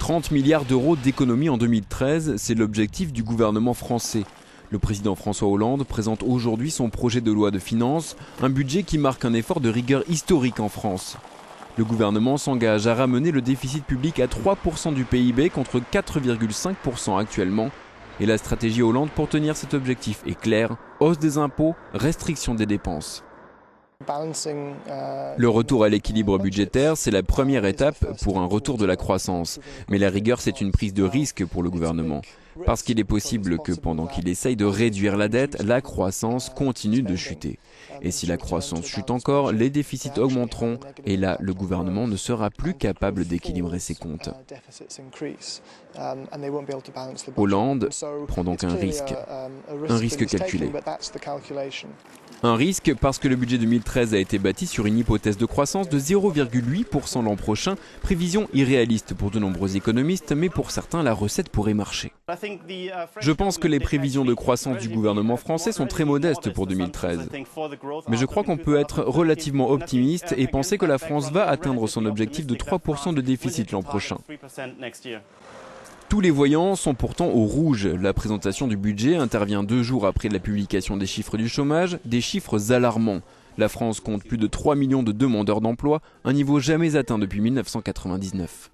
30 milliards d'euros d'économies en 2013, c'est l'objectif du gouvernement français. Le président François Hollande présente aujourd'hui son projet de loi de finances, un budget qui marque un effort de rigueur historique en France. Le gouvernement s'engage à ramener le déficit public à 3% du PIB contre 4,5% actuellement. Et la stratégie Hollande pour tenir cet objectif est claire, hausse des impôts, restriction des dépenses. Le retour à l'équilibre budgétaire, c'est la première étape pour un retour de la croissance. Mais la rigueur, c'est une prise de risque pour le gouvernement. Parce qu'il est possible que pendant qu'il essaye de réduire la dette, la croissance continue de chuter. Et si la croissance chute encore, les déficits augmenteront. Et là, le gouvernement ne sera plus capable d'équilibrer ses comptes. Hollande prend donc un risque calculé. Un risque parce que le budget 2013 a été bâti sur une hypothèse de croissance de 0,8% l'an prochain, prévision irréaliste pour de nombreux économistes, mais pour certains la recette pourrait marcher. Je pense que les prévisions de croissance du gouvernement français sont très modestes pour 2013. Mais je crois qu'on peut être relativement optimiste et penser que la France va atteindre son objectif de 3% de déficit l'an prochain. Tous les voyants sont pourtant au rouge. La présentation du budget intervient 2 jours après la publication des chiffres du chômage, des chiffres alarmants. La France compte plus de 3 millions de demandeurs d'emploi, un niveau jamais atteint depuis 1999.